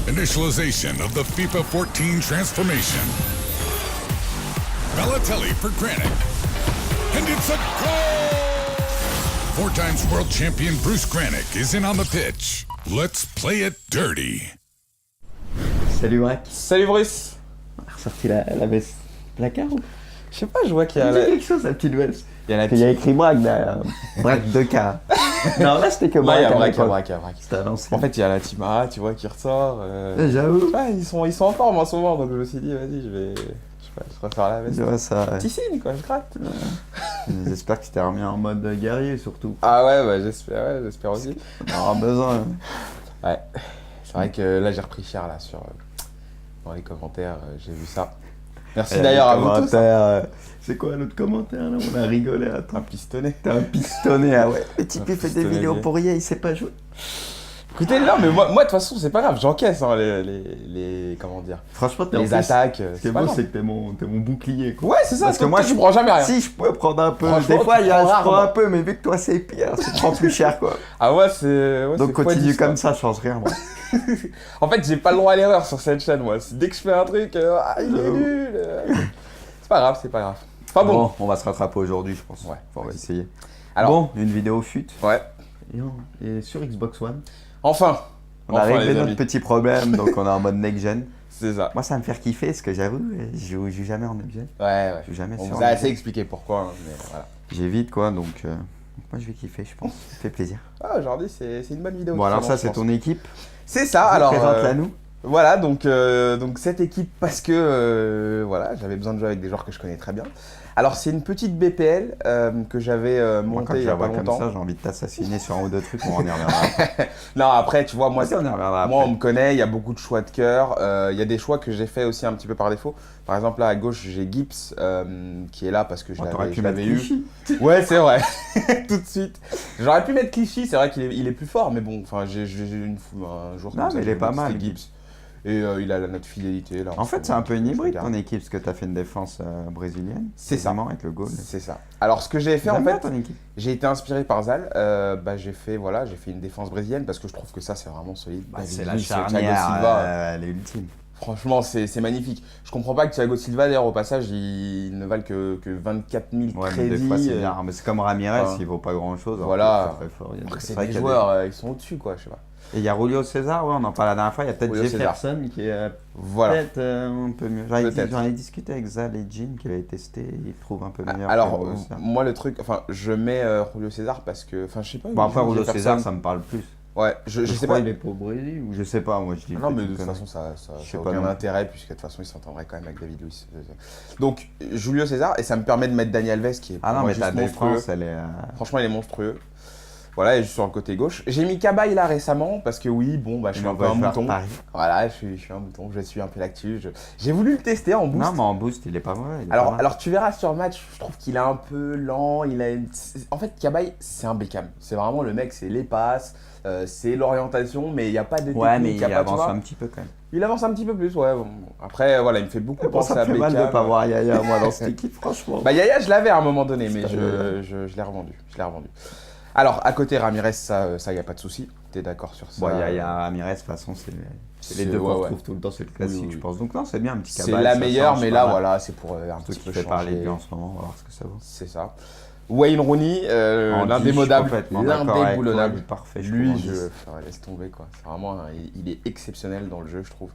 Initialization of the FIFA 14 transformation. Balotelli for Granick. And it's a goal! 4 times world champion Bruce Granick is in on the pitch. Let's play it dirty. Salut Braque. Salut Bruce. On a ressorti la veste placard ou Je sais pas, je vois qu'il y a... dit quelque chose, la petite veste. Il y a la Il y a écrit Braque derrière. Braque 2K. Non, là c'était que Ouais, il y a Braque. Braque. C'était à l'ancienne. En fait, il y a la team A, tu vois, qui ressort. J'avoue. Ouais, ils sont en forme en ce moment, donc je me suis dit, vas-y, je préfère la veste. Je vois ça. Ouais. Petit signe, quoi, je gratte. J'espère que tu t'es remis en mode guerrier surtout. Ah ouais, bah j'espère aussi. On aura besoin. Ouais, c'est vrai que là, j'ai repris cher, là, dans les commentaires, j'ai vu ça. Merci d'ailleurs à vous tous. C'est quoi l'autre commentaire là? On a rigolé à toi. Un pistonné. T'es un pistonné, ah ouais. Le type il fait des pistonné. vidéos pour rien, il sait pas jouer. Écoutez, non, mais moi de toute façon, c'est pas grave, j'encaisse hein, les comment dire, Franchement, t'es en les plus, attaques. Ce qui est beau, c'est que t'es mon bouclier quoi. Ouais, c'est ça, Parce que moi, je prends jamais rien. Si je peux prendre un peu, Franchement, des fois tu je prends prends rarement. un peu, mais vu que toi c'est pire, tu prends plus cher quoi. Ah ouais, c'est. Ouais, Donc c'est continue x10, comme quoi. ça, change rien moi. En fait, j'ai pas le droit à l'erreur sur cette chaîne, moi. Dès que je fais un truc, il est nul. C'est pas grave, c'est pas grave. Enfin bon. On va se rattraper aujourd'hui, je pense. Ouais. On va essayer. Alors, bon, une vidéo fut. ouais. Et sur Xbox One, Enfin. on a réglé les notre amis. petit problème, donc on est en mode next-gen. C'est ça. Moi, ça va me faire kiffer, parce que j'avoue, je joue jamais en next-gen. Ouais. Je joue jamais On sur vous a assez next-gen. expliqué pourquoi, hein, mais voilà. J'évite quoi, donc moi je vais kiffer, je pense. Ça fait plaisir. Ah, aujourd'hui, c'est une bonne vidéo. Bon, alors finalement, ça, je c'est pense. ton équipe. C'est ça, alors. Présente-la nous. Voilà, donc cette équipe, parce que voilà, j'avais besoin de jouer avec des joueurs que je connais très bien. Alors, c'est une petite BPL que j'avais Moi, quand montée je il y la a pas vois comme longtemps. ça, j'ai envie de t'assassiner sur un ou deux trucs, on y reviendra. Non, après, tu vois, moi, on y reviendra moi, on après. me connaît, il y a beaucoup de choix de cœur. Il y a des choix que j'ai fait aussi un petit peu par défaut. Par exemple, là, à gauche, j'ai Gibbs qui est là parce que je T'aurais l'avais pu je mettre l'avais eu. Clichy. Ouais, c'est vrai. Tout de suite. J'aurais pu mettre Clichy, c'est vrai qu'il est plus fort, mais bon, enfin, j'ai un jour Non, comme ça, mais il j'ai est pas vu, mal, c'était Gibbs. Et il a la note fidélité là. En fait, c'est un peu une je hybride regarde. ton équipe, parce que t'as fait une défense brésilienne. C'est ça. Vraiment, avec le goal. C'est ça. Alors, ce que j'ai fait en J'aime bien fait, ton équipe. j'ai été inspiré par Zal. J'ai fait une défense brésilienne parce que je trouve que ça, c'est vraiment solide. David C'est la Luiz, Thiago charnière, Silva. elle est ultime. Franchement, c'est magnifique. Je comprends pas que Thiago Silva, d'ailleurs, au passage, il ne valent que 24 000 Ouais, mais crédits. des fois, c'est bien. Mais c'est comme Ramirez, enfin, il vaut pas grand-chose. voilà. Très fort. Il y a Après, c'est vrai des qu'il y a joueurs, ils sont au-dessus, quoi, je sais pas. Et il y a Julio César, ouais, on en parlait la dernière fois. Il y a peut-être Julio César. Jefferson qui est Voilà. peut-être un peu mieux. Peut-être. J'en ai discuté avec Zal et Jean qui avait testé. Il trouve un peu meilleur. Alors, que Julio César. moi, le truc, enfin, je mets Julio César parce que, enfin, je sais pas. Bon, après, Julio Jefferson. César, ça me parle plus. Ouais, je sais crois pas. il est pas au Brésil ou je sais pas, moi je dis. Ah non, mais de peut-être toute une façon, ça Je sais n'a pas aucun non plus. intérêt, puisque de toute façon, il s'entendrait quand même avec David Luiz. Donc, Julio César, et ça me permet de mettre Dani Alves, qui est pour Ah non, moi mais ta juste monstrueux. défense, elle est. Franchement, il est monstrueux. Voilà, et juste sur le côté gauche. J'ai mis Cabaye là récemment, parce que oui, bon, bah, je suis un peu un mouton. Paris. Voilà, je suis un mouton, je suis un peu l'actu. J'ai voulu le tester en boost. Non, mais en boost, il est pas mauvais. il est pas mal. Alors tu verras sur le match, je trouve qu'il est un peu lent. En fait, Cabaye, c'est un Beckham. C'est vraiment le mec, c'est les passes, c'est l'orientation, mais il n'y a pas de technique. Ouais, mais y a il pas, tu avance vois. un petit peu quand même. Il avance un petit peu plus, ouais. Bon. Après, voilà, il me fait beaucoup Bon, penser ça à me fait Beckham. mal de pas voir Yaya, moi, dans cette équipe, franchement. Bah Yaya, je l'avais à un moment donné, mais Putain, je l'ai revendu. Alors, à côté Ramirez, ça, y a pas de souci. T'es d'accord sur ça? Bon, Yaya Ramirez, de toute façon, c'est les deux ouais, qu'on ouais. retrouve tout le temps, c'est le classique, Oui, oui. je pense. Donc, non, c'est bien, un petit C'est cabal. la ça meilleure, change mais pas là, mal. voilà, c'est pour un Surtout petit qui peu fait parler de changer. lui en ce moment, on va voir ce que ça vaut. C'est ça. Wayne Rooney, En l'indémodable, guiche, complètement d'accord avec toi, l'indéboulonnable. il est parfait, je Lui, trouve, en je guiche. enfin, laisse tomber quoi. C'est vraiment, il est exceptionnel dans le jeu, je trouve.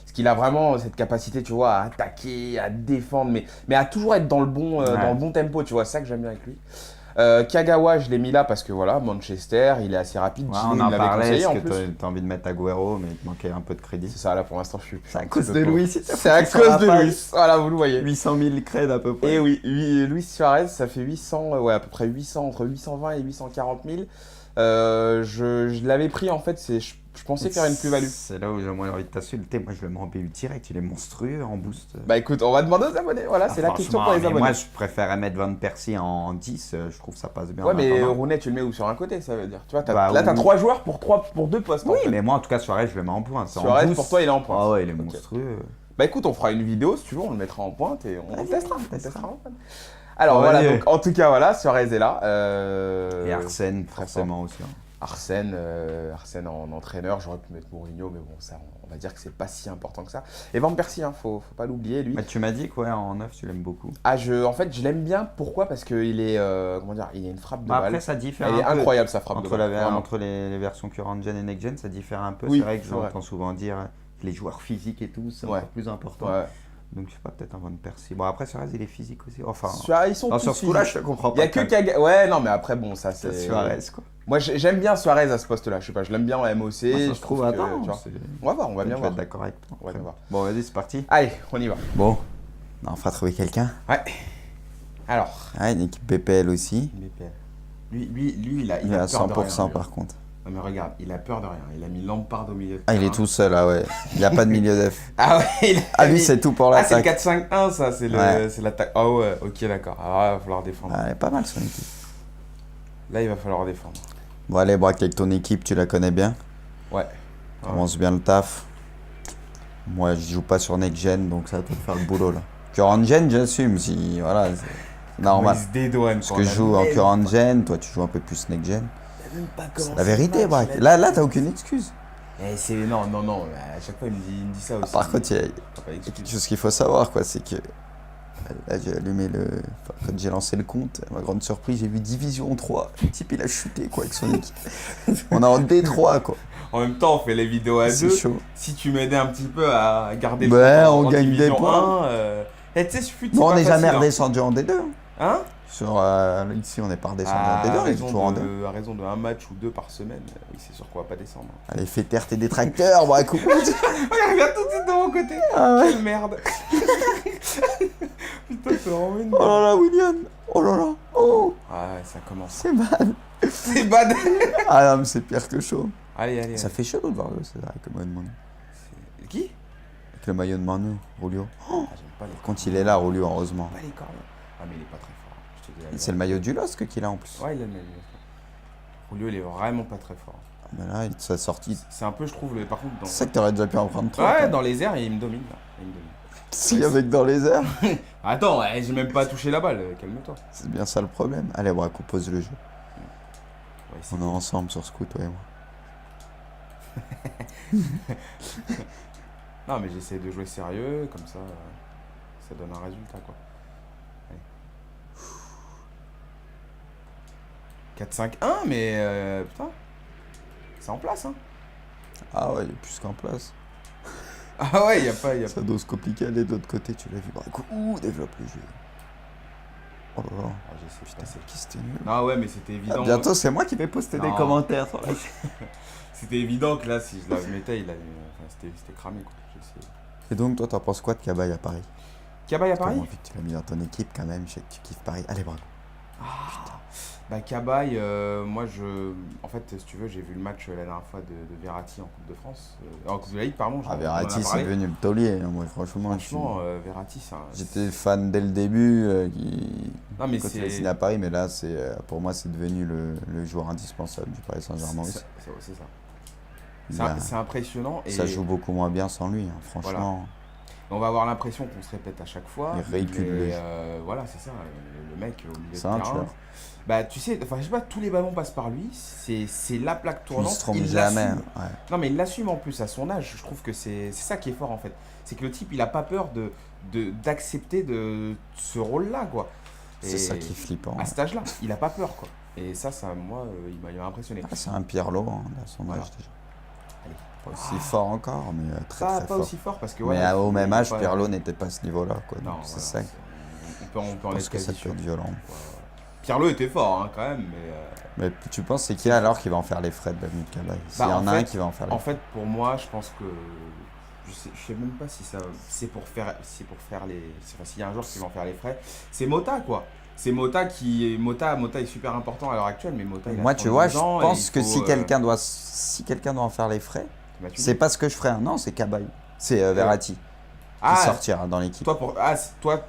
Parce qu'il a vraiment cette capacité, tu vois, à attaquer, à défendre, mais à toujours être dans le bon tempo, tu vois. C'est ça que j'aime bien avec lui. Kagawa, je l'ai mis là parce que voilà, Manchester, il est assez rapide. Ouais, Gini on me en l'avait parlait, conseillé en est-ce que plus. t'as envie de mettre Agüero, mais il te manquait un peu de crédit. C'est ça, là pour l'instant, je suis. C'est à un cause petit de peu Luis, pauvre. il t'a C'est à foutu sur la cause de paille. Luis. Voilà, vous le voyez. 800 000 creds à peu près. Et oui, Luis Suarez, ça fait 800, ouais, à peu près 800, entre 820 et 840 000. Je l'avais pris en fait, je pensais faire une plus-value. C'est là où j'ai moins envie de t'insulter. Moi, je le mets en BU direct, il est monstrueux en boost. Bah écoute, on va demander aux abonnés, voilà, Ah, c'est la question franchement, pour les mais abonnés. Moi, je préférais mettre Van Persie en 10, je trouve ça passe bien. Ouais, en mais attendant. Rooney, tu le mets où sur un côté, ça veut dire. Tu vois, Bah, là, t'as oui. 3 joueurs pour 2 postes. en Oui, fait. mais moi, en tout cas, Suarez, je le mets en pointe. C'est en Suarez, boost. pour toi, il est en pointe. Ah ouais, il est Ok. monstrueux. Bah écoute, on fera une vidéo si tu veux, on le mettra en pointe et on Vas-y, testera. on on testera. testera. Alors Bon, voilà, allez. donc en tout cas, voilà, Suarez est là. Et Arsène, forcément aussi. hein. Arsène en entraîneur, j'aurais pu mettre Mourinho, mais bon, ça, on va dire que c'est pas si important que ça. Et Van Persie, faut pas l'oublier, lui. Bah, tu m'as dit qu'en neuf, tu l'aimes beaucoup. Ah, en fait, je l'aime bien. Pourquoi? Parce qu'il est, comment dire, il a une frappe de balle. Après, ça diffère Elle est un peu. incroyable, sa frappe de Entre, balle. entre les versions current gen et next gen, ça diffère un peu. Oui, c'est vrai que c'est vrai. j'entends souvent dire que les joueurs physiques et tout, c'est Ouais. encore plus important. Ouais. Donc, je sais pas, peut-être un Van Persie. Bon, après, Suarez, il est physique aussi. Enfin, Ils sont tous sur ce coup-là, physiques. je te comprends Il pas. y a que Kaga. Ouais, non, mais après, bon, ça C'est c'est. Suarez, quoi. Moi, j'aime bien Suarez à ce poste-là. Je sais pas, je l'aime bien en MOC. Moi, ça je se trouve, que, attends. tu vois. c'est- On va voir, on va bien Tu vas voir. être d'accord avec toi. On va bien voir. Bon, vas-y, c'est parti. Allez, on y va. Bon, on fera trouver quelqu'un. Ouais. Alors. Ah, une équipe BPL aussi. Lui, il a Il est à peur de rien, 100% lui. par contre. Non, mais regarde, il a peur de rien. Il a mis Lampard au milieu de Ah, il est terrain. tout seul, ah ouais. Il n'y a pas de milieu def. Ah ouais, il a Ah, lui, mis- c'est tout pour Ah, c'est le l'attaque. 4-5-1, ça, c'est Ouais. l'attaque. Ah ouais, ok, d'accord. Alors là, il va falloir défendre. Ah, elle est pas mal son équipe. Là, il va falloir défendre. Bon, allez, Braque, avec ton équipe, tu la connais bien. Ouais. Commence bien le taf. Moi, je joue pas sur Next Gen, donc ça va te faire le boulot là. Current Gen, j'assume. Si, voilà, c'est normal. Il se dédouane. Parce que je joue en Current Gen, toi, tu joues un peu plus Next Gen. C'est la vérité, Braque. Là, t'as aucune excuse. Non, à chaque fois, il me dit ça aussi. Par contre, il y a T'as pas d'excuse. quelque chose qu'il faut savoir, quoi, c'est que là, j'ai allumé enfin, quand j'ai lancé le compte, à ma grande surprise, j'ai vu Division 3. Le type, il a chuté, quoi, avec son équipe. On est en D3, quoi. En même temps, on fait les vidéos à C'est deux. chaud. Si tu m'aidais un petit peu à garder Ouais, compte on gagne Division des points. 1, tu sais, fut, Non, on n'est jamais facile, hein. redescendu en D2. Hein? Ici, on n'est pas redescendu en D2, on est toujours en D2. À raison de un match ou deux par semaine, oui, c'est sûr qu'on va pas descendre. Allez, fais taire tes détracteurs, Braque. Regarde tout de suite de mon côté. Ah ouais. Quelle merde. Putain, c'est vraiment une Oh merde. là là, William. Oh là là. Oh, Ah ouais, ça commence. c'est mal. C'est bad. Ah non, mais c'est pire que chaud. Allez. Ça fait chelou de voir le César avec le maillot de Manu. Qui? Avec le maillot de Manu, Rulio. J'aime pas les Quand il est là, Rulio, heureusement. Pas les cornes. Ah, mais il est pas très fort. Je te dis la C'est le maillot du LOSC qu'il a en plus. Ouais, il a le maillot. Julio, il est vraiment pas très fort. Mais là, il s'est sorti. C'est un peu, je trouve, par contre, dans... C'est ça que t'aurais déjà pu en prendre 3. Ouais, dans les airs, il me domine, là. Il me domine. Si, avec dans les airs. Attends, j'ai même pas touché la balle, calme-toi. C'est bien ça le problème. Allez, Braque, on pose le jeu. Ouais, c'est- On est ensemble sur ce coup, toi et moi. Non, mais j'essaie de jouer sérieux, comme ça, ça donne un résultat, quoi. Allez. 4-5-1, mais putain, c'est en place, hein. Ah ouais, il est plus qu'en place. Ah ouais, y a pas... Ça doit se compliquer aller de l'autre côté, tu l'as vu. Braque. Ouh, développe le jeu. Oh là là. Ah, j'essaie de Putain, passer. c'est qui c'était nul. Non, ouais, mais c'était évident. Ah, bientôt, c'est moi qui vais poster des Non. commentaires sur la C'était évident que là, si je la mettais, c'était cramé, quoi. J'essayais. Et donc, toi, t'en penses quoi de Cabaye à Paris? Cabaye à Paris? Comment, vu que tu l'as mis dans ton équipe quand même, je sais que tu kiffes Paris. Allez, Braque. Bah Cabaye, moi en fait si tu veux j'ai vu le match la dernière fois de Verratti en Coupe de France, en Coupe de la Ligue pardon. Ah, on en a Verratti, c'est parlé. devenu le taulier. Moi, franchement, Franchement Verratti c'est un... j'étais fan dès le début. Non mais Quand il a c'est... signé à Paris, mais là, pour moi, c'est devenu le joueur indispensable du Paris Saint-Germain aussi. C'est ça. Il a- C'est impressionnant et Ça joue beaucoup moins bien sans lui, hein, franchement. on va avoir l'impression qu'on se répète à chaque fois. Il récupère le mais, jeu. voilà c'est ça, le mec au milieu de C'est un terrain. tueur. Bah tu sais, enfin je sais pas, tous les ballons passent par lui, c'est la plaque Il tournante. se trompe il jamais. l'assume. Ouais. Non mais il l'assume en plus à son âge, je trouve que c'est ça qui est fort en fait. C'est que le type il a pas peur d'accepter de ce rôle-là quoi. C'est Et ça qui est flippant. à cet âge-là, il a pas peur quoi. Et ça moi il m'a impressionné. Ah, c'est un Pirlo hein, à son Voilà. âge déjà. Allez. Pas aussi fort encore, mais très Pas très fort. aussi fort parce que Mais ouais, au même il est âge, pas- Pirlo n'était pas à ce niveau-là. Quoi. Non, Donc, c'est voilà, ça. on peut Je en pense être que ça quasi peut sûr. être violent. Pirlo était fort hein, quand même, mais Mais tu penses, c'est qui alors qui va en faire les frais de l'avenue de Cabaye? S'il y Bah, en en a un fait- qui va en faire les en frais. fait pour moi je pense que je sais même pas si ça c'est pour faire les enfin, s'il y a un joueur qui va en faire les frais, c'est Mota quoi. C'est Mota Mota est super important à l'heure actuelle, mais Mota il a Moi, tu vois, je 32 ans et pense il que faut, si quelqu'un doit en faire les frais, bah, tu c'est dis. pas ce que je ferais. Non, c'est Cabaye. C'est Verratti qui Ah, sortira dans l'équipe. toi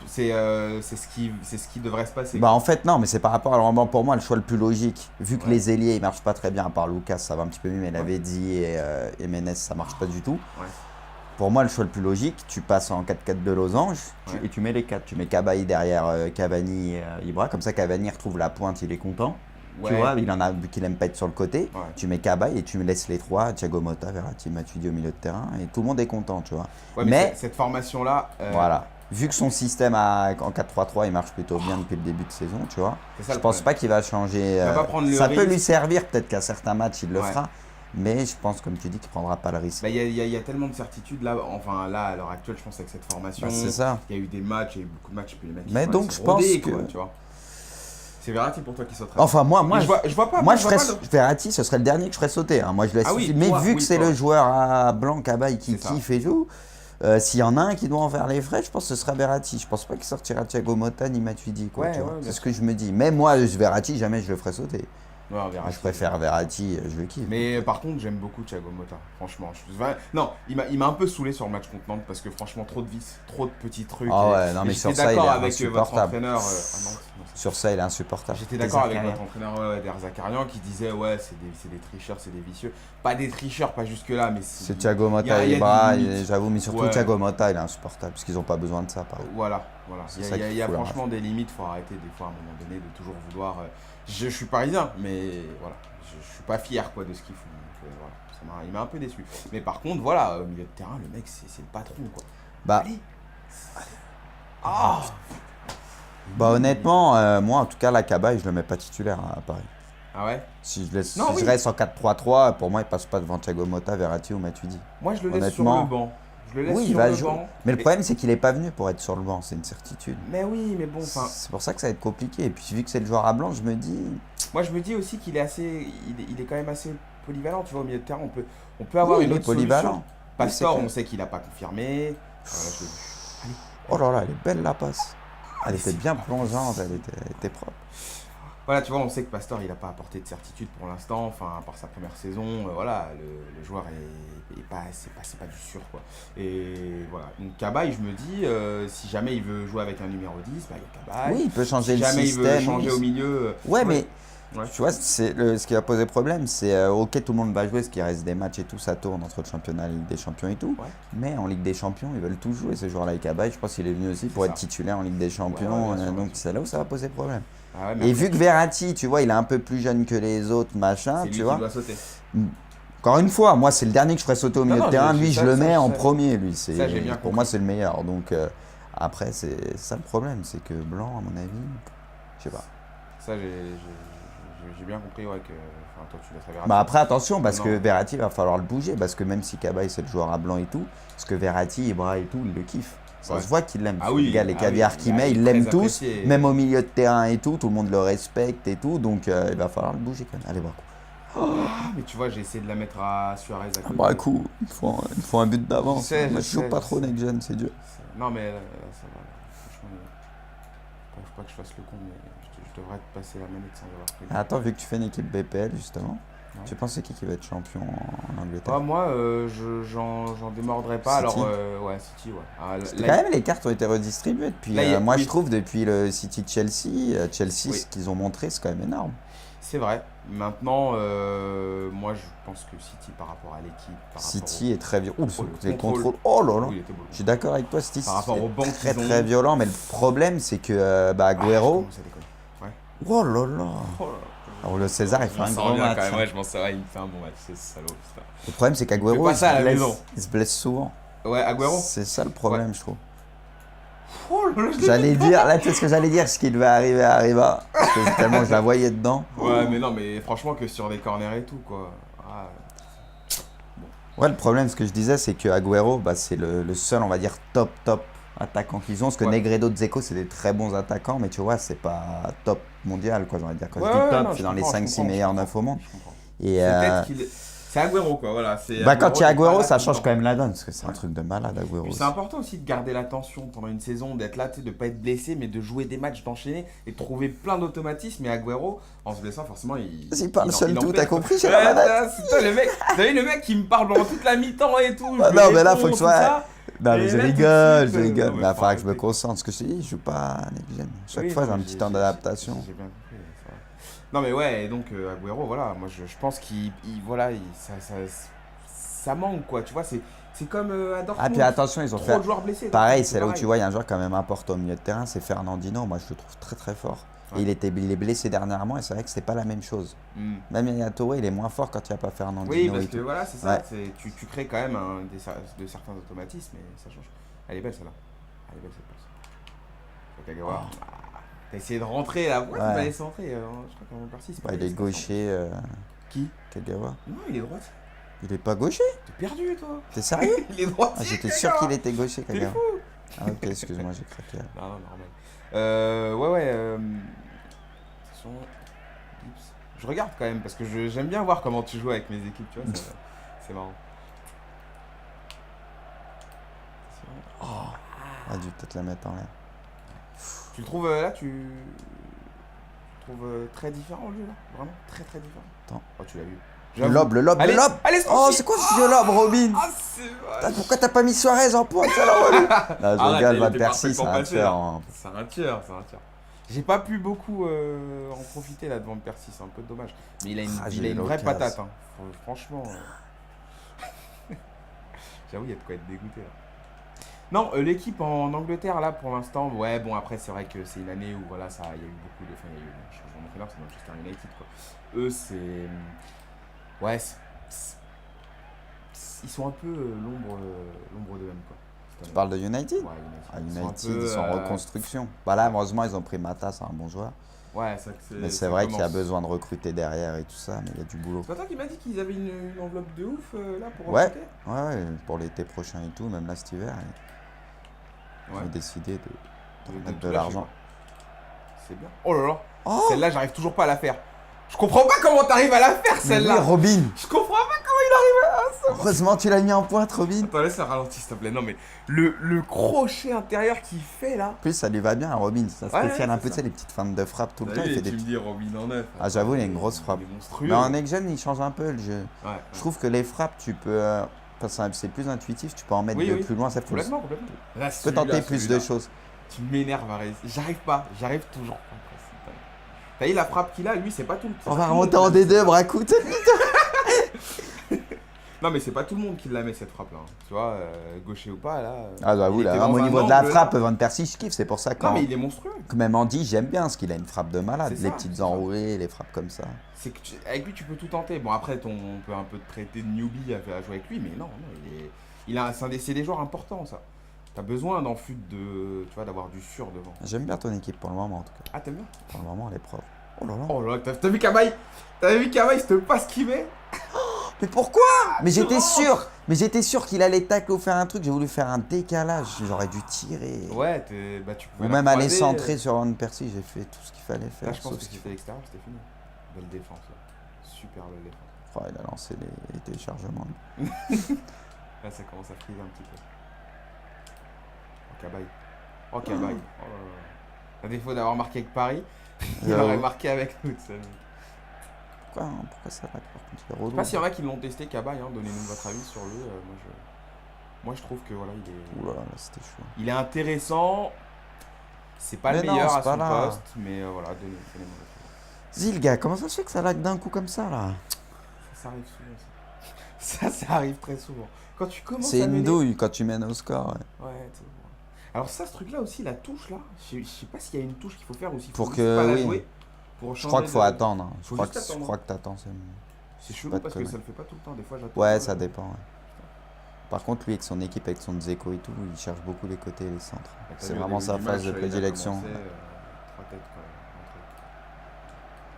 c'est ce qui devrait se passer. Bah en fait non, mais c'est par rapport à l'endroit pour moi le choix le plus logique. Vu que Ouais. les ailiers ils marchent pas très bien, à part Lucas ça va un petit peu mieux, mais Ouais. Lavezzi et Menez ça marche pas du tout. Ouais. Pour moi le choix le plus logique, tu passes en 4-4 de losange Ouais. et tu mets les 4. Tu mets Cabaye derrière Cavani et Ibra, comme ça Cavani retrouve la pointe, il est content. Tu vois, il en a vu qu'il aime pas être sur le côté. Ouais. Tu mets Cabaye et tu me laisses les trois, Thiago Motta, Verratti, Matuidi au milieu de terrain et tout le monde est content, tu vois. Ouais, mais cette formation-là. Voilà. Vu que son système en 4-3-3 il marche plutôt bien depuis le début de saison, tu vois. C'est ça, Je pense pas qu'il va changer. Il va pas prendre le ça peut risque. lui servir, peut-être qu'à certains matchs il le Ouais. fera. Mais je pense, comme tu dis, qu'il prendra pas le risque. Bah, il y a tellement de certitudes là, enfin là à l'heure actuelle, je pense avec cette formation. Bah, c'est ça. Il y a eu des matchs, il y a eu beaucoup de matchs, puis les mecs. Mais ils donc, sont je pense rodés, que- quoi, tu vois. C'est Verratti pour toi qui sauterait. Enfin, moi, je vois pas. moi, je je vois ferais pas le- Verratti, ce serait le dernier que je ferais sauter. Hein. Moi, je laisse. Ah oui, mais toi, vu que oui, c'est toi. le joueur à blanc, Cabaye qui C'est ça. kiffe et tout, s'il y en a un qui doit en faire les frais, je pense que ce sera Verratti. Je pense pas qu'il sortira Thiago Motta ni Matuidi. Quoi, Ouais, tu vois. ouais, bien C'est ce sûr. que je me dis. Mais moi, Verratti, jamais je le ferais sauter. Non, Verratti. Je préfère Verratti, je le kiffe. Mais par contre, j'aime beaucoup Thiago Motta, franchement. Non, il m'a un peu saoulé sur le match contre Nantes parce que franchement, trop de vices, trop de petits trucs. Ah et- ouais, non, et mais j'étais sur ça, il est d'accord avec votre insupportable. entraîneur. Ah non, Sur ça, il est insupportable. j'étais d'accord avec Zakarian. votre entraîneur Derzakarian qui disait ouais, c'est des tricheurs, c'est des vicieux. Pas des tricheurs, pas jusque-là, mais C'est Thiago Motta il y a et des Ibra, limites. j'avoue, mais surtout Ouais. Thiago Motta, il est insupportable parce qu'ils n'ont pas besoin de ça. Par exemple. Voilà. C'est Il ça y a, qui il y a fout la franchement des limites, faut arrêter des fois à un moment donné de toujours vouloir. Je suis parisien, mais voilà, je suis pas fier quoi de ce qu'ils font. Donc, voilà, il m'a un peu déçu. Mais par contre, voilà, au milieu de terrain, le mec, c'est le patron quoi. Bah, Allez. Ah bah honnêtement, moi en tout cas, la Cabaye, je le mets pas titulaire à Paris. Ah ouais. Si je, laisse, Non, si oui. je reste en 4-3-3, pour moi, il passe pas devant Thiago Motta, Verratti ou Matuidi. Moi, je le laisse sur Honnêtement, le banc. Je le laisse Oui, il sur va le jouer. banc. Mais le Et- problème, c'est qu'il est pas venu pour être sur le banc, c'est une certitude. Mais oui, mais bon, enfin. C'est pour ça que ça va être compliqué. Et puis vu que c'est le joueur à blanc, je me dis. Moi, je me dis aussi qu'il est assez, il est quand même assez polyvalent. Tu vois, au milieu de terrain, on peut avoir Oui, une il est autre polyvalent. solution. Oui, Pastor, c'est clair. on sait qu'il a pas confirmé. Oh là là, elle est belle la passe. Elle était c'est bien pas plongeante, elle était propre. Voilà, tu vois, on sait que Pastor, il n'a pas apporté de certitude pour l'instant. Enfin, par sa première saison, voilà, le joueur est pas, c'est pas du sûr, quoi. Et voilà, une Cabaye, je me dis, si jamais il veut jouer avec un numéro 10, bah, il y a Cabaye. Oui, il peut changer Si le jamais système. il veut changer oui. au milieu. Ouais, mais Ouais. tu vois, ce qui va poser problème, c'est ok, tout le monde va jouer, ce qui reste des matchs et tout, ça tourne entre le championnat, la Ligue des Champions et tout. Ouais. Mais en Ligue des Champions, ils veulent tout jouer, ce joueur-là, avec Cabaye. Je pense qu'il est venu aussi pour C'est être ça. titulaire en Ligue des Champions. Ouais, bien sûr, Donc bien c'est là où ça va poser problème. Ah ouais, mais Et après, vu que Verratti, tu vois, il est un peu plus jeune que les autres, machin, c'est lui tu qui vois. doit sauter. Encore une fois, moi, c'est le dernier que je ferais sauter au milieu non, de terrain. je- Lui, ça, je le ça, mets je en sais. premier. Lui, Ça, j'ai bien pour compris. moi, c'est le meilleur. Donc après, c'est ça le problème, c'est que Blanc, à mon avis, je sais pas. Ça, j'ai bien compris, ouais, que. Enfin, toi, tu laisserais Verratti. Bah après, attention, parce Non. que Verratti, il va falloir le bouger, parce que même si Cabaye, c'est le joueur à blanc et tout, parce que Verratti, Ibra et tout, il le kiffe. Ça Ouais. se voit qu'il l'aime. Ah oui, les gars, les ah caviars oui, qu'il bah, met, il ils est l'aiment très tous, apprécié. même au milieu de terrain et tout le monde le respecte et tout, donc il va falloir le bouger quand même. Allez, Bakou. Ah, mais tu vois, j'ai essayé de la mettre à Suarez à côté. Bakou, il faut un but d'avance. Je sais, Moi, je je joue sais, pas je trop sais. next gen, c'est dur. Non, mais ça va. Franchement, faut pas que je fasse le con, mais je devrais te passer la manette sans avoir pris. Attends, vu que tu fais une équipe BPL justement, Ouais. tu penses c'est qui va être champion en Angleterre? Ah, moi, j'en démordrai pas. City. Alors, ouais, City, ouais. Ah, Parce que là, quand même les cartes ont été redistribuées depuis. Là, il y a- moi oui. je trouve depuis le City Chelsea, Chelsea Oui. ce qu'ils ont montré c'est quand même énorme. c'est vrai. Maintenant, moi, je pense que City, par rapport à l'équipe. par City est très violent. Ouh, Oh, le le contrôle. contrôle. Oh là là. rapport... Oui, il était beau. Je suis d'accord avec toi, City Par rapport c'est au banc très qu'ils ont. très violent, mais le problème c'est que Agüero. Ah, ça déconne. Oh là là. Oh là là. Alors le César il fait un grand match. hein. je m'en sors, il fait un bon match, c'est salaud. Putain. Le problème c'est qu'Agüero pas ça à la blesse, maison. il se blesse souvent. Ouais, Agüero. C'est ça le problème je trouve. Oh là là, J'allais dire, là tu sais ce que j'allais dire, ce qui devait arriver arriva. Parce que tellement je la voyais dedans. Ouais, mais non, mais franchement, que sur des corners et tout, quoi. Ah, Ouais, le problème, ce que je disais, c'est que Agüero, c'est le seul, on va dire, top attaquant qu'ils ont. Parce que Ouais. Negredo, Dzeko, c'est des très bons attaquants, mais tu vois, c'est pas top mondial, quoi, j'aurais dire. Quand Ouais, je dis ouais, top, non, c'est je dans les comprends, 5-6 je meilleurs comprends, 9 au monde. je comprends. Et Peut-être qu'il est- C'est Agüero, quoi, voilà. C'est quand il y a qui est Agüero, pas ça là tout change le quand même temps. la donne, parce que c'est un Ouais. truc de malade, Agüero. Puis aussi. c'est important aussi de garder l'attention pendant une saison, d'être là, tu sais, de pas être blessé, mais de jouer des matchs, d'enchaîner et de trouver plein d'automatismes. Et Agüero, en se blessant, forcément, il parle en- seul en tout, perd, t'as quoi. compris, j'ai Ouais, la manette. c'est toi, le mec. Vous savez, le mec qui me parle pendant toute la mi-temps et tout. Ah je non, lui mais là, réponds, faut que je tout sois- ça. Non, mais Et je là, tout de rigole, suite, je rigole. non, mais Mais il faudra que je me arrêter. concentre, parce que je te dis, je joue pas à next gen. Chaque Oui, fois, j'ai non, un petit temps d'adaptation. J'ai bien compris, ça va. Non mais ouais, et donc Agüero, voilà, moi je pense ça manque quoi, tu vois, c'est comme à Dortmund. Ah, puis attention, ils ont trop fait. de joueurs blessés. Pareil, Dortmund, c'est là où tu vois, il y a un joueur quand même important au milieu de terrain, c'est Fernandinho. Moi, je le trouve très très fort. Et il est blessé dernièrement et c'est vrai que c'est pas la même chose. Même Yaya Touré, il est moins fort quand il n'y a pas Fernandinho. Oui, parce et que tout. voilà, c'est ça. Ouais. Tu crées quand même de certains automatismes et ça change. Elle est belle celle-là. Elle est belle cette passe. Kagawa. T'as essayé de rentrer là. Pourquoi tu m'as laissé rentrer je crois qu'en Percy, c'est pas Il est gaucher. Qui Kagawa. Non, il est droitier. Il est pas gaucher? T'es perdu toi. T'es sérieux? Il est droitier. J'étais sûr qu'il était gaucher, T'es Kagawa. fou. Ah ok, excuse-moi, j'ai craqué. Non, normal. Ouais. Attention. Gibbs. Je regarde quand même parce que j'aime bien voir comment tu joues avec mes équipes, tu vois. C'est marrant. Ah, dû peut-être la mettre en l'air. Tu le trouves là, tu trouves très différent le jeu là? Vraiment très différent. Attends. Oh, tu l'as vu. Le lob. Allez, allez, oh, c'est quoi ce jeu lob, Robin? Ah, c'est vrai. Pourquoi t'as pas mis Suarez en pointe alors, Robin? Non, je rigole, Van il était Persie, c'est un parfaitement tueur. passé, Hein. C'est un tueur. J'ai pas pu beaucoup en profiter là devant le Percy, c'est un peu dommage. Mais il a une vraie patate. Hein. Franchement. J'avoue, il y a de quoi être dégoûté là. Non, l'équipe en Angleterre là pour l'instant, ouais, bon après c'est vrai que c'est une année où voilà, il y a eu beaucoup de. Enfin, il y a eu un changement d'entraîneur, c'est Manchester United quoi. Eux, c'est. Ouais, ils sont un peu l'ombre d'eux-mêmes quoi. Tu parles de United? Ouais, United, ils sont en reconstruction. Bah là, heureusement, ils ont pris Mata, c'est un bon joueur. Ouais, mais c'est vrai qu'il y a besoin de recruter derrière et tout ça, mais il y a du boulot. C'est pas toi qui m'as dit qu'ils avaient une enveloppe de ouf là pour recruter? Ouais, pour l'été prochain et tout, même là cet hiver. Ils ont décidé de mettre de l'argent. C'est bien. Oh là là, celle-là, j'arrive toujours pas à la faire. Je comprends pas comment t'arrives à la faire celle-là. Oui, Robin. Je comprends pas comment il arrive à ça. Heureusement, tu l'as mis en pointe, Robin. Attends, laisse un ralenti, s'il te plaît. Non, mais le crochet intérieur qu'il fait là. En plus, ça lui va bien, Robin. Ça spécial un peu, tu sais, les petites feintes de frappe tout le temps. Il fait tu me dis Robin en neuf. Ah, j'avoue, il a une grosse frappe. Mais en Next-Gen, il change un peu le jeu. Je trouve que les frappes, tu peux. C'est plus intuitif, tu peux en mettre de plus loin. Ça complètement. Tu peux tenter plus de choses. Tu m'énerves, Arès. J'arrive toujours pas. T'as vu la frappe qu'il a, lui, c'est pas tout le monde. On va remonter en D2, Bracout. Non, mais c'est pas tout le monde qui la met cette frappe là. Tu vois, gaucher ou pas là. Ah, j'avoue, là, au niveau de la frappe, Van Persie, je kiffe. C'est pour ça que. Non, mais il est monstrueux. Même Andy, j'aime bien parce qu'il a une frappe de malade. Les petites enroulées, les frappes comme ça. C'est que avec lui, tu peux tout tenter. Bon, après, on peut un peu te traiter de newbie à jouer avec lui, mais non, c'est des joueurs importants ça. T'as besoin d'en fut d'avoir du sûr devant. J'aime bien ton équipe pour le moment en tout cas. Ah, t'aimes bien? Pour le moment, elle est propre. Oh là là. Oh là, t'as vu Cabaye? Cette passe qu'il met? Mais pourquoi? Mais j'étais sûr qu'il allait tacle ou faire un truc. J'ai voulu faire un décalage. J'aurais dû tirer. Ouais, tu pouvais. Ou même aller centrer sur Van Persie. J'ai fait tout ce qu'il fallait faire. Là, je pense que si c'était l'extérieur, c'était fini. Belle défense là. Super belle défense. Oh, il a lancé les téléchargements. Là, ça commence à friser un petit peu. Oh, Cabaye. À défaut d'avoir marqué avec Paris, il aurait marqué avec nous. Pourquoi ça là? Par contre, il est relou. Je sais pas s'il y en a qui l'ont testé, Cabaye. Donnez-nous votre avis sur lui. Moi, je trouve que voilà, il est. Oula, là, c'était chaud. Il est intéressant. C'est pas le meilleur à son poste, mais voilà, donnez-nous votre avis. Zilga, comment ça se fait que ça lag d'un coup comme ça là? Ça arrive souvent. Ça arrive très souvent. Quand tu commences c'est une douille quand tu mènes au score. Ouais, c'est bon. Alors ça, ce truc là aussi, la touche là, je sais pas s'il y a une touche qu'il faut faire ou s'il faut pour pas que la jouer. Je crois qu'il faut attendre. Je crois que t'attends. C'est chelou parce que ça le fait pas tout le temps. Des fois, j'attends. Ouais, ça dépend. Ouais. Par contre, lui, avec son équipe, avec son Dzeko et tout, il cherche beaucoup les côtés et les centres. C'est vraiment sa phase de prédilection.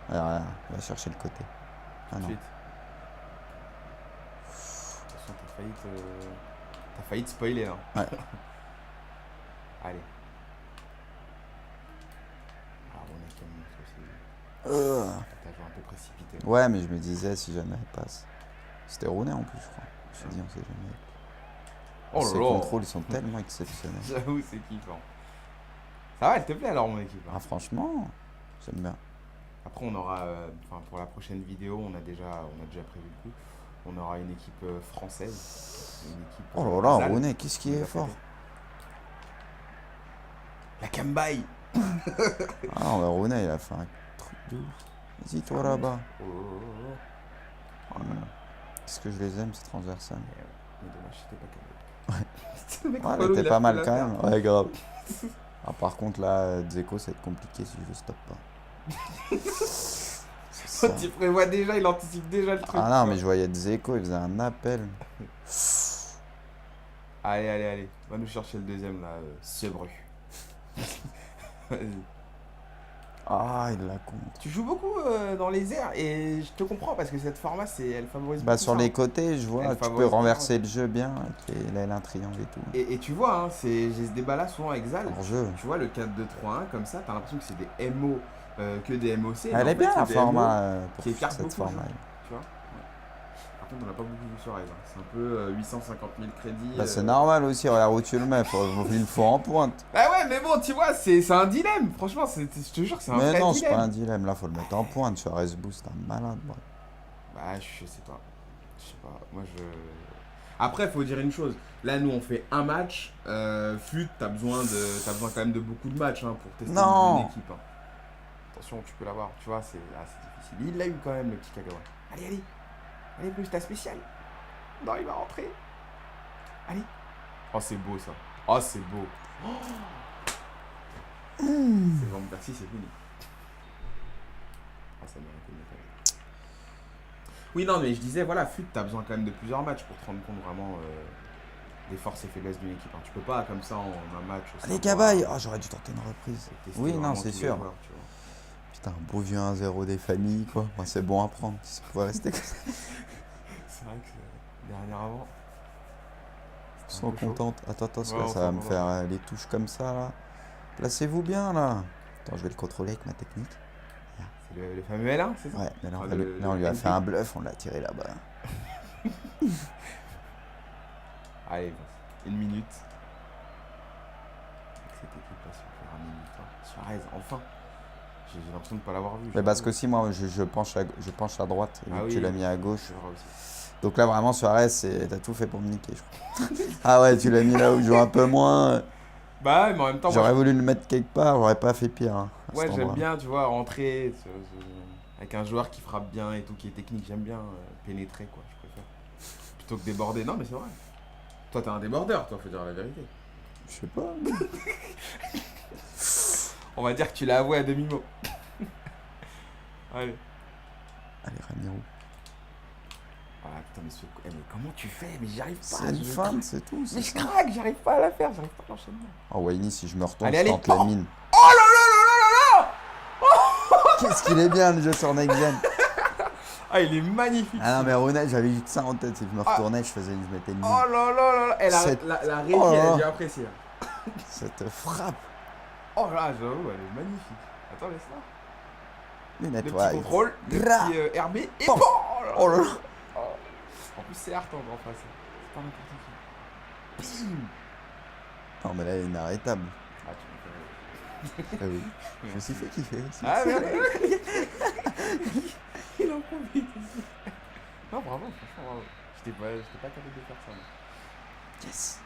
Regarde, il va chercher le côté. Ah non. Attention, t'as failli te spoiler là. Ouais. Allez. T'as joué un peu précipité. Ouais, mais je me disais si jamais elle passe. C'était Rooney en plus, je crois. Je me suis dit, on sait jamais. Oh Ces contrôles, ils sont tellement exceptionnels. J'avoue, c'est kiffant. Ça va, elle te plaît alors, mon équipe? Ah, franchement, j'aime bien. Après, on aura, pour la prochaine vidéo, on a déjà prévu le coup. On aura une équipe française. Une équipe, oh là là, Rooney, qu'est-ce qui est fort? La Cambaye. Ah non, Rooney, il a fait un truc de ouf. Vas-y, toi là-bas. Qu'est-ce que je les aime, ces transversales. Mais dommage, c'était pas Cambaye. Ouais, elle était pas mal quand même. Ouais, grave. Ah, par contre, là, Dzeko, ça va être compliqué si je stoppe pas. Ça. Tu prévois déjà, il anticipe déjà le truc. Ah non, mais je voyais Dzeko, il faisait un appel. Allez. Va nous chercher le deuxième là, Sebru. Vas-y. Ah, il la compte. Tu joues beaucoup dans les airs et je te comprends parce que cette format, elle favorise Bah beaucoup sur ça. les côtés, je vois, Elle tu peux favorise renverser le jeu bien, avec un triangle et tout. Et tu vois, hein, j'ai ce débat là souvent avec Zal. Hors jeu. Tu vois le 4-2-3-1 comme ça, t'as l'impression que c'est des MO que des MOC. Elle est bien un format pour qui écarte cette beaucoup format. le jeu, tu vois. Ouais. Par contre, on n'a pas beaucoup vu sur Rise. Hein. C'est un peu 850 000 crédits. Bah c'est normal aussi, regarde où tu le mets, il le faut en pointe. Bah ouais, mais bon, tu vois, c'est un dilemme. Franchement, je te jure que c'est un Mais vrai non, dilemme. c'est pas un dilemme, là faut le mettre en pointe, sur Boost, c'est un malade. Moi. Bah, je sais pas. Moi, je. Après, faut dire une chose. Là, nous, on fait un match. Fut, t'as besoin quand même de beaucoup de matchs hein, pour tester Non. une équipe. Hein. Attention, tu peux l'avoir. Tu vois, c'est difficile. Il l'a eu quand même, le petit Kagawa. Allez. Allez, plus ta spéciale. Non, il va rentrer. Allez. Oh, c'est beau, ça. Oh, c'est beau. Oh. C'est Van Persie, c'est fini. Ah, ça mérite une médaille. Oui, non, mais je disais, voilà, Fut, t'as besoin quand même de plusieurs matchs pour te rendre compte vraiment des forces et faiblesses d'une équipe. Hein. Tu peux pas, comme ça, en un match. Allez, Cabaye. Oh, j'aurais dû tenter une reprise. Oui, non, c'est sûr. Joueurs, tu vois. Putain, un beau vieux 1-0 des familles, quoi. Moi, c'est bon à prendre, si ça pouvait rester comme ça. C'est vrai que dernièrement. Ils sont contentes. Attends, parce Ouais, que ça va me faire les touches comme ça, là. Placez-vous bien, là. Attends, je vais le contrôler avec ma technique. C'est le fameux L1, c'est ça? Ouais, mais là, Enfin, là, on lui a fait un bluff, on l'a tiré là-bas. Allez, une minute. Avec cette équipe-là, si on fait un minute. Suarez, enfin. J'ai l'impression de ne pas l'avoir vu. Mais parce que si moi, je penche à droite, et vu que tu l'as mis à gauche. C'est vrai aussi. Donc là, vraiment, Suarez, t'as tout fait pour me niquer, je crois. Ah ouais, tu l'as mis là où je joue un peu moins. Bah ouais, mais en même temps, J'aurais voulu le mettre quelque part, j'aurais pas fait pire. Hein, ouais, j'aime bien, tu vois, rentrer avec un joueur qui frappe bien et tout, qui est technique. J'aime bien pénétrer, quoi, je préfère. Plutôt que déborder. Non, mais c'est vrai. Toi, t'es un débordeur, toi, faut dire la vérité. Je sais pas. On va dire que tu l'as avoué à demi-mot. Allez. Allez, Ramiro. Ah putain, mais comment tu fais? Mais j'y arrive pas. C'est une feinte, c'est tout. Mais je craque, j'arrive pas à la faire, j'arrive pas à l'enchaînement. Oh, Wayne, si je me retourne, Allez, je tente la mine. Oh là là là là là là! Qu'est-ce qu'il est bien, le jeu sur Next Gen. Ah, il est magnifique. Ah non, mais honnête, j'avais eu ça en tête. Si je me retournais, je mettais une mine. Oh là là là là! Et la régie, Oh là là. j'ai apprécié. Cette frappe. Oh là, j'avoue, elle est magnifique. Attends, laisse-la. Lunette, Le ouais. petit contrôle, le Gra. petit RB, et Pom. bon! Oh là là. En plus, c'est Artand en face. C'est pas n'importe qui. Bim! Non, mais là, il est inarrêtable. Ah, tu Ah oui. Je me suis fait kiffer aussi. Ah, merde! Il en profite aussi. Non, bravo, franchement, bravo. J'étais pas capable de faire ça. Moi. Yes.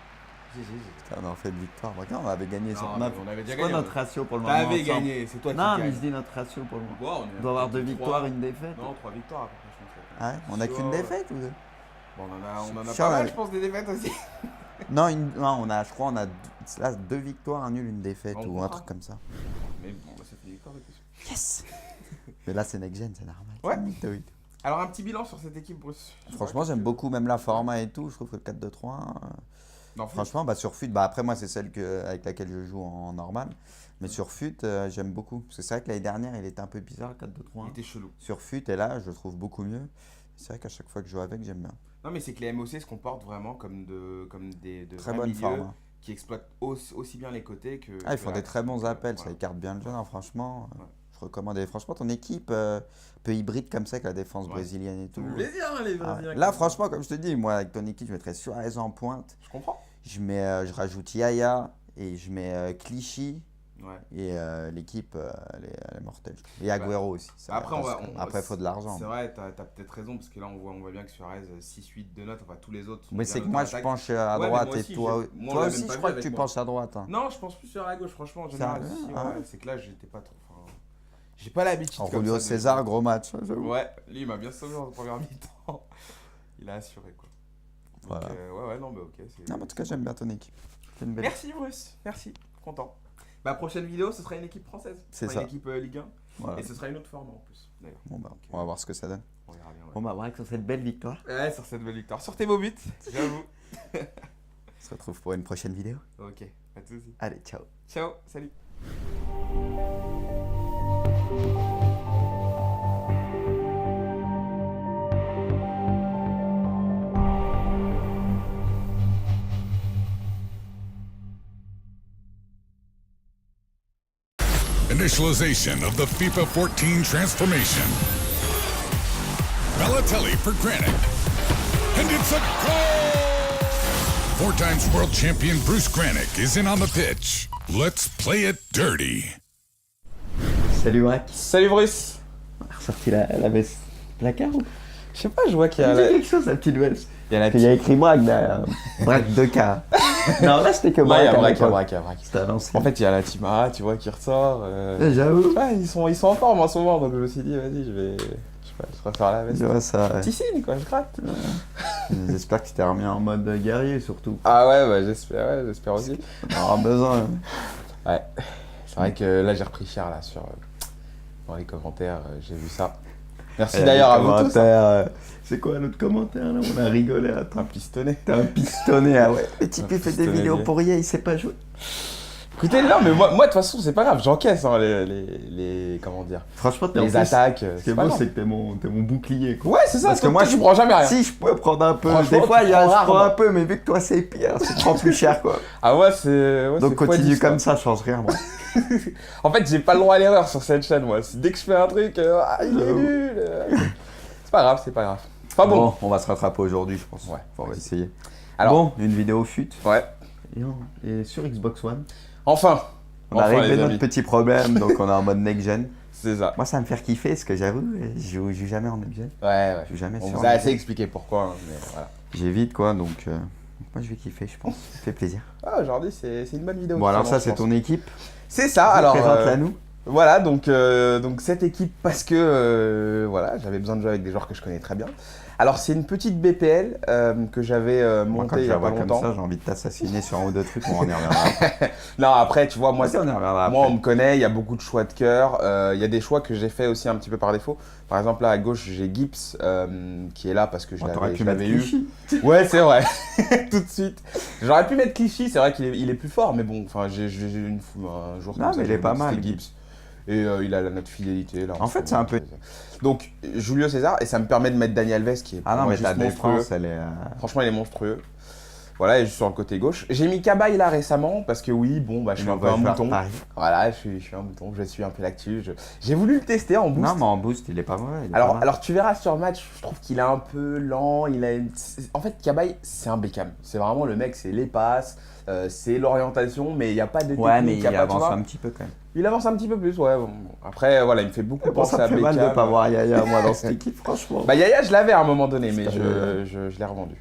GG. Putain, on a fait de victoire. Regarde, on avait gagné. Non, on, mais on avait déjà c'est quoi gagné. notre ratio pour le moment T'avais ensemble gagné, c'est toi qui Non, mais gagne. je dis notre ratio pour le moment. Wow, On doit avoir 2 victoires, une défaite. Non, 3 victoires à peu près, je pense. Ah ouais, on a qu'une défaite ou deux? Bon, on en a Chiant, pas mal, ouais. je pense, des défaites aussi. Non, je crois on a là, 2 victoires, un nul, une défaite On ou verra. un truc comme ça. Mais bon, bah, ça fait des victoires de plus. Yes. Mais là, c'est next gen, c'est normal. Ouais. Oui. Alors, un petit bilan sur cette équipe, Bruce. Franchement, j'aime beaucoup même la format et tout. Je trouve que le 4-2-3-1. Non, Franchement, bah, sur FUT, bah, après, moi, c'est celle avec laquelle je joue en normal. Mais sur FUT, j'aime beaucoup. Parce que c'est vrai que l'année dernière, il était un peu bizarre, le 4-2-3-1. il était chelou. Sur FUT, et là, je le trouve beaucoup mieux. C'est vrai qu'à chaque fois que je joue avec, j'aime bien. Non, mais c'est que les MOC se comportent vraiment comme des Très vrais bonne milieux forme. qui exploitent aussi bien les côtés que. Ah, ils que font des l'axe. très bons appels, Voilà. ça écarte bien le jeu, hein, franchement. Ouais. Je recommande. Et franchement, ton équipe, peu hybride comme ça, avec la défense Ouais. brésilienne et tout. Plaisir, hein, les Ah Brésiliens. ouais. Là, franchement, comme je te dis, moi, avec ton équipe, je mettrais Suarez en pointe. Je comprends. Je rajoute Yaya et je mets Clichy. Ouais. Et l'équipe, elle est mortelle. je trouve. Et Agüero aussi. ça, Après, après, il faut de l'argent. C'est vrai, t'as peut-être raison, parce que là, on voit bien que Suarez, 6-8 de notes, enfin tous les autres. sont Mais bien c'est que notés moi, en je attaque. penche à Ouais, mais droite moi et aussi, toi, moi, on toi l'a aussi, même pas je vu crois que avec tu moi. penches à droite. Hein. Non, je pense plus sur la gauche, franchement, en général. Ça, Si, ah ouais, ouais. c'est que là, j'étais pas trop. Enfin, j'ai pas l'habitude. comme Julio ça de- César, gros match, hein, j'avoue. Ouais, lui, il m'a bien sauvé en première mi-temps. Il a assuré, quoi. Donc, Voilà. ouais, non, mais ok. Non, mais en tout cas, j'aime bien ton équipe. C'est une belle. Merci, Bruce. Merci. Content. Ma prochaine vidéo, ce sera une équipe française. C'est Enfin, ça. Une équipe Ligue 1. Voilà. Et ce sera une autre forme en plus, d'ailleurs. Bon, bah, on va voir ce que ça donne. On verra bien. Bon, bah, voilà, sur cette belle victoire. Ouais, sur cette belle victoire. Sortez vos buts, j'avoue. On se retrouve pour une prochaine vidéo. Ok, pas de soucis. Allez, ciao. Ciao, salut. Initialization of the FIFA 14 transformation. Balotelli for Granit. And it's a goal! 4 times world champion Bruce Granick is in on the pitch. Let's play it dirty. Salut, Braque. Salut Bruce. On a ressorti la veste placard ou Je sais pas, je vois qu'il y a Il y a quelque chose, la petite veste. Il y a la Il y a écrit Braque derrière. Braque 2K. Non, là, c'était que Non, il y a Braque. Braque. C'était à l'ancienne. En fait, il y a la team A, tu vois, qui ressort. J'avoue. Ouais, ils sont en forme en ce moment, donc je me suis dit, vas-y, je sais pas, je préfère la veste. Je vois ça. Ouais. Petit signe, quoi, je gratte. J'espère que tu t'es remis en mode guerrier, surtout. Ah ouais, bah j'espère aussi. On aura besoin. Ouais, c'est vrai que là, j'ai repris cher, là, dans les commentaires, j'ai vu ça. Merci d'ailleurs à vous tous. C'est quoi notre commentaire là? On a rigolé à Un toi. pistonné. T'es un pistonné, ah ouais. Le type Un il fait des pistonné vidéos lié. pour rien, il sait pas jouer. Écoutez, non, mais moi de toute façon, c'est pas grave, j'encaisse hein, les comment dire, Franchement, t'es en les plus, attaques. Ce qui C'est est pas beau, grave. c'est que t'es mon bouclier quoi. Ouais, c'est ça, Parce que toi, moi, tu prends jamais rien. Si, je peux prendre un peu. Franchement, Des fois, tu je prends prends rarement. un peu, mais vu que toi c'est pire, tu prends plus cher quoi. Ah ouais, c'est. Ouais, Donc c'est continue fois 10, comme quoi. ça, change rien moi. En fait, j'ai pas le droit à l'erreur sur cette chaîne, moi. Dès que je fais un truc, il est J'avoue. nul. C'est pas grave, c'est pas grave. Enfin bon. On va se rattraper aujourd'hui, je pense. Ouais. Enfin, on va essayer. Alors, Bon, une vidéo fut. ouais. Et sur Xbox One, Enfin. on a Enfin, réglé les notre amis. petit problème, donc on est en mode next-gen. C'est ça. Moi, ça va me faire kiffer, parce que j'avoue, je joue jamais en next-gen. Ouais. Je joue jamais On sur vous a assez next-gen. expliqué pourquoi, hein, mais voilà. J'évite quoi, donc moi je vais kiffer, je pense. Ça fait plaisir. Ah, aujourd'hui, c'est une bonne vidéo. Bon, alors finalement, ça, c'est je pense. ton équipe. C'est ça, alors. Présente-la nous. Voilà, donc cette équipe, parce que voilà, j'avais besoin de jouer avec des joueurs que je connais très bien. Alors, c'est une petite BPL que j'avais Moi, quand montée il je y la a pas vois comme longtemps. ça, j'ai envie de t'assassiner sur un ou deux trucs, on en y reviendra. Non, après, tu vois, moi, on y reviendra moi, on après. me connaît, il y a beaucoup de choix de cœur. Il y a des choix que j'ai fait aussi un petit peu par défaut. Par exemple, là à gauche, j'ai Gibbs qui est là parce que je Oh, t'aurais pu l'avais mettre eu. Clichy. Ouais, c'est vrai. Tout de suite. J'aurais pu mettre Clichy, c'est vrai qu'il est plus fort, mais bon, enfin, j'ai un joueur Non, comme ça. mais il j'ai est pas dit que mal, c'était Gibbs. Et il a notre fidélité là. En fait, c'est un peu. Donc, Julio César, et ça me permet de mettre Dani Alves qui est pour Ah non, moi mais ta juste monstrueux. défense, elle est. Franchement, il est monstrueux. Voilà, et juste sur le côté gauche. J'ai mis Cabaye là récemment parce que oui, bon, bah, je suis un peu un mouton. Voilà, je suis un mouton, je suis un peu l'actu. J'ai voulu le tester en boost. Non, mais en boost, il est pas mauvais. il est pas mal. Alors tu verras sur match, je trouve qu'il est un peu lent. En fait, Cabaye, c'est un Beckham. C'est vraiment le mec, c'est les passes, c'est l'orientation, mais il n'y a pas de technique. Ouais, mais il y a pas, tu avance vois. un petit peu quand même. Il avance un petit peu plus, ouais. Bon. Après, voilà, il me fait beaucoup Bon, penser ça à me fait Beckham. mal de pas voir Yaya, moi, dans cette équipe, franchement. Bah Yaya, je l'avais à un moment donné, mais pas je l'ai revendu.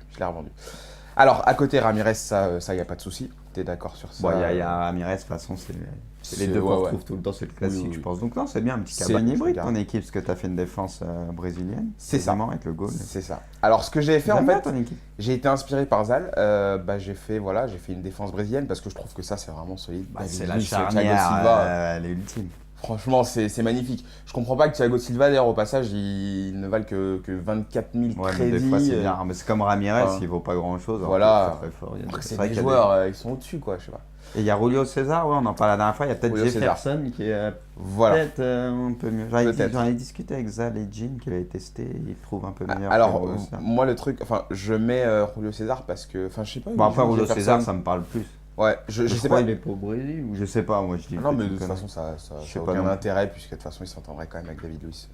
Alors, à côté Ramirez, ça y a pas de souci. T'es d'accord sur ça? Bon, Yaya, Ramirez, de toute façon, c'est les deux qu'on retrouve tout le temps, c'est le classique, Oui. je pense. Donc, non, c'est bien, un petit C'est- Cabaye je hybride, regarde. ton équipe, parce que t'as fait une défense brésilienne. C'est ça. Quasiment, avec le goal. C'est ça. Alors, ce que j'ai fait en J'aime bien fait, ton équipe. j'ai été inspiré par Zal. J'ai fait une défense brésilienne parce que je trouve que ça, c'est vraiment solide. David C'est la Luiz, Thiago charnière, Silva. elle est ultime. Franchement, c'est magnifique. Je comprends pas que Thiago Silva, d'ailleurs, au passage, il ne vale que 24 000 Ouais, mais crédits. des fois, c'est bien. Mais c'est comme Ramirez, enfin, il vaut pas grand chose. voilà. Très fort. Après, C'est c'est vrai des qu'il y a joueurs, ils sont au-dessus, quoi, je sais pas. Et il y a Julio César, ouais, on en parlait la dernière fois. Il y a peut-être Julio César. Jefferson qui est Voilà. peut-être un peu mieux. Peut-être. J'en ai discuté avec Zal et Jean qui l'avait testé. Il trouve un peu meilleur. Alors, que Julio César. moi, le truc, enfin, je mets Julio César parce que, enfin, je sais pas. Bon, après, Julio Jefferson. César, ça me parle plus. Ouais, je sais crois pas. il est pas au Brésil ou je sais pas, moi je dis. Non, mais peut-être de toute une façon, ça Je sais a pas aucun non plus. intérêt puisque de toute façon, il s'entendrait quand même avec David Luiz.